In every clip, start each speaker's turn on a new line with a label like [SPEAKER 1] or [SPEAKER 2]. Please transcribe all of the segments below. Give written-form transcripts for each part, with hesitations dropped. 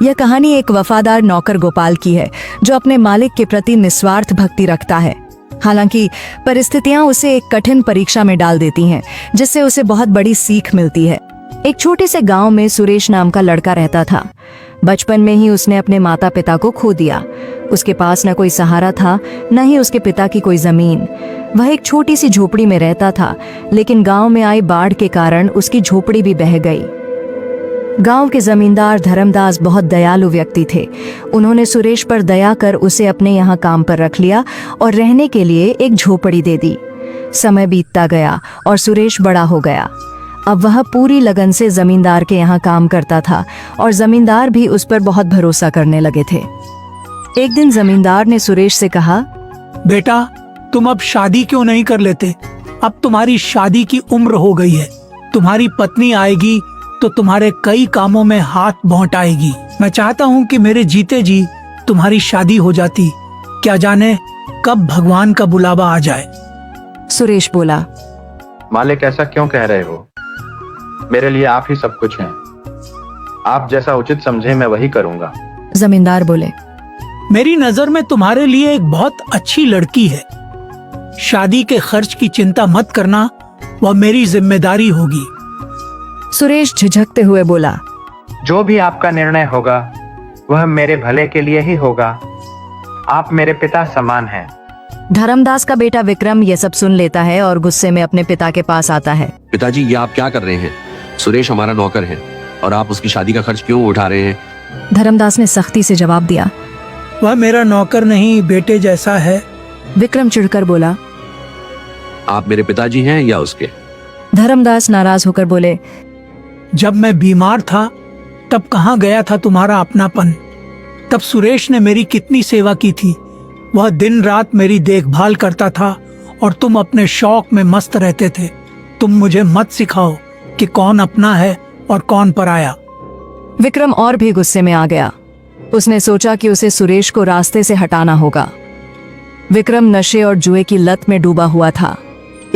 [SPEAKER 1] यह कहानी एक वफादार नौकर गोपाल की है जो अपने मालिक के प्रति निस्वार्थ भक्ति रखता है। हालांकि परिस्थितियां उसे एक कठिन परीक्षा में डाल देती हैं, जिससे उसे बहुत बड़ी सीख मिलती है। एक छोटे से गांव में सुरेश नाम का लड़का रहता था। बचपन में ही उसने अपने माता पिता को खो दिया। उसके पास न कोई सहारा था, न ही उसके पिता की कोई जमीन। वह एक छोटी सी झोपड़ी में रहता था, लेकिन गांव में आई बाढ़ के कारण उसकी झोपड़ी भी बह गई। गांव के जमींदार धर्मदास बहुत दयालु व्यक्ति थे। उन्होंने सुरेश पर दया कर उसे अपने यहाँ काम पर रख लिया और रहने के लिए एक झोपड़ी दे दी। समय बीतता गया और सुरेश बड़ा हो गया। अब वह पूरी लगन से जमींदार के यहाँ काम करता था और जमींदार भी उस पर बहुत भरोसा करने लगे थे। एक दिन जमींदार ने सुरेश से कहा,
[SPEAKER 2] बेटा, तुम अब शादी क्यों नहीं कर लेते? अब तुम्हारी शादी की उम्र हो गई है। तुम्हारी पत्नी आएगी तो तुम्हारे कई कामों में हाथ बौंटाएगी। मैं चाहता हूँ कि मेरे जीते जी तुम्हारी शादी हो जाती। क्या जाने कब भगवान का बुलावा आ जाए।
[SPEAKER 1] सुरेश बोला,
[SPEAKER 3] मालिक, ऐसा क्यों कह रहे हो? मेरे लिए आप ही सब कुछ हैं। आप जैसा उचित समझे मैं वही करूँगा।
[SPEAKER 1] जमींदार बोले,
[SPEAKER 2] मेरी नजर में तुम्हारे लिए एक बहुत अच्छी लड़की है। शादी के खर्च की चिंता मत करना, वह मेरी जिम्मेदारी होगी।
[SPEAKER 1] सुरेश झिझकते हुए बोला,
[SPEAKER 3] जो भी आपका निर्णय होगा वह मेरे भले के लिए ही होगा। आप मेरे पिता समान हैं।
[SPEAKER 1] धर्मदास का बेटा विक्रम यह सब सुन लेता है और गुस्से में अपने पिता के पास आता है।
[SPEAKER 4] पिताजी, ये आप क्या कर रहे हैं? सुरेश हमारा नौकर है और आप उसकी शादी का खर्च क्यों उठा रहे हैं?
[SPEAKER 1] धर्मदास ने सख्ती से जवाब दिया,
[SPEAKER 2] वह मेरा नौकर नहीं, बेटे जैसा है।
[SPEAKER 1] विक्रम चिढ़कर बोला,
[SPEAKER 4] आप मेरे पिताजी हैं या उसके?
[SPEAKER 1] धर्मदास नाराज होकर बोले,
[SPEAKER 2] जब मैं बीमार था तब कहाँ गया था तुम्हारा अपनापन? तब सुरेश ने मेरी कितनी सेवा की थी। वह दिन रात मेरी देखभाल करता था और तुम अपने शौक में मस्त रहते थे। तुम मुझे मत सिखाओ कि कौन अपना है और कौन पराया।
[SPEAKER 1] विक्रम और भी गुस्से में आ गया। उसने सोचा कि उसे सुरेश को रास्ते से हटाना होगा। विक्रम नशे और जुए की लत में डूबा हुआ था।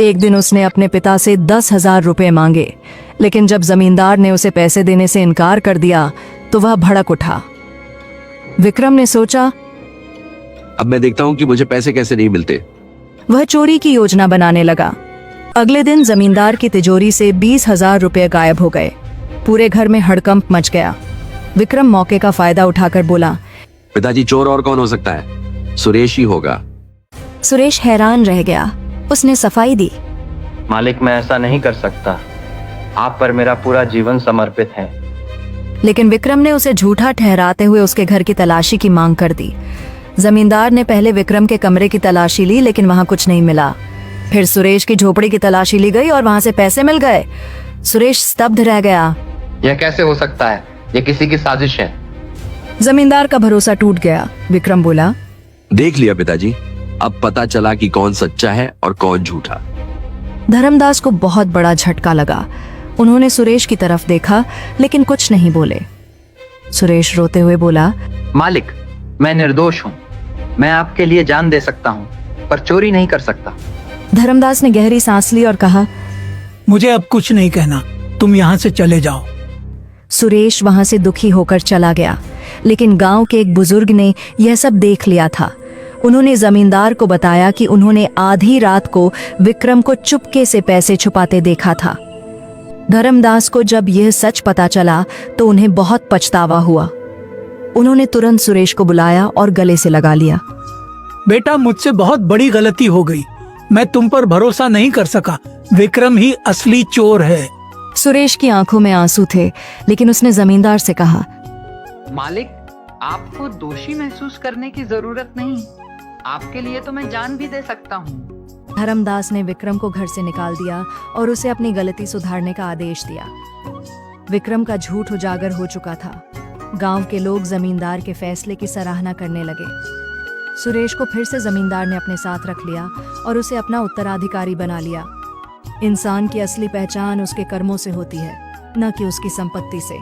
[SPEAKER 1] एक दिन उसने अपने पिता से 10,000 रुपए मांगे, लेकिन जब जमींदार ने उसे पैसे देने से इनकार कर दिया तो वह भड़क उठा। विक्रम ने सोचा,
[SPEAKER 4] अब मैं देखता हूँ कि मुझे पैसे कैसे नहीं मिलते।
[SPEAKER 1] वह चोरी की योजना बनाने लगा। अगले दिन जमींदार की तिजोरी से 20,000 रुपए गायब हो गए। पूरे घर में हड़कंप मच गया। विक्रम मौके का फायदा उठाकर बोला,
[SPEAKER 4] पिताजी, चोर और कौन हो सकता है? सुरेश ही होगा।
[SPEAKER 1] सुरेश हैरान रह गया। उसने सफाई दी,
[SPEAKER 3] मालिक, मैं ऐसा नहीं कर सकता। आप पर मेरा पूरा जीवन समर्पित है।
[SPEAKER 1] लेकिन विक्रम ने उसे झूठा ठहराते हुए उसके घर की तलाशी की मांग कर दी। जमींदार ने पहले विक्रम के कमरे की तलाशी ली, लेकिन वहां कुछ नहीं मिला। फिर सुरेश की झोपड़ी की तलाशी ली गई और वहां से पैसे मिल गए। सुरेश स्तब्ध रह गया।
[SPEAKER 3] यह कैसे हो सकता है? यह किसी की साजिश है।
[SPEAKER 1] जमींदार का भरोसा टूट गया। विक्रम बोला,
[SPEAKER 4] देख लिया पिताजी, अब पता चला कि कौन सच्चा है और कौन झूठा।
[SPEAKER 1] धर्मदास को बहुत बड़ा झटका लगा। उन्होंने सुरेश की तरफ देखा, लेकिन कुछ नहीं बोले। सुरेश रोते हुए बोला,
[SPEAKER 3] मालिक, मैं निर्दोष हूँ। मैं आपके लिए जान दे सकता हूँ, पर चोरी नहीं कर सकता।
[SPEAKER 1] धर्मदास ने गहरी सांस ली और कहा,
[SPEAKER 2] मुझे अब कुछ नहीं कहना, तुम यहाँ से चले जाओ।
[SPEAKER 1] सुरेश वहां से दुखी होकर चला गया। लेकिन गांव के एक बुजुर्ग ने यह सब देख लिया था। उन्होंने जमींदार को बताया कि उन्होंने आधी रात को विक्रम को चुपके से पैसे छुपाते देखा था। धर्मदास को जब यह सच पता चला तो उन्हें बहुत पछतावा हुआ। उन्होंने तुरंत सुरेश को बुलाया और गले से लगा लिया।
[SPEAKER 2] बेटा, मुझसे बहुत बड़ी गलती हो गई। मैं तुम पर भरोसा नहीं कर सका। विक्रम ही असली चोर है।
[SPEAKER 1] सुरेश की आंखों में आंसू थे, लेकिन उसने जमींदार से कहा,
[SPEAKER 5] मालिक, आपको दोषी महसूस करने की जरूरत नहीं। आपके लिए तो मैं जान भी दे सकता हूँ।
[SPEAKER 1] धर्मदास ने विक्रम को घर से निकाल दिया और उसे अपनी गलती सुधारने का आदेश दिया। विक्रम का झूठ उजागर हो चुका था। गांव के लोग जमींदार के फैसले की सराहना करने लगे। सुरेश को फिर से जमींदार ने अपने साथ रख लिया और उसे अपना उत्तराधिकारी बना लिया। इंसान की असली पहचान उसके कर्मों से होती है, न कि उसकी संपत्ति से।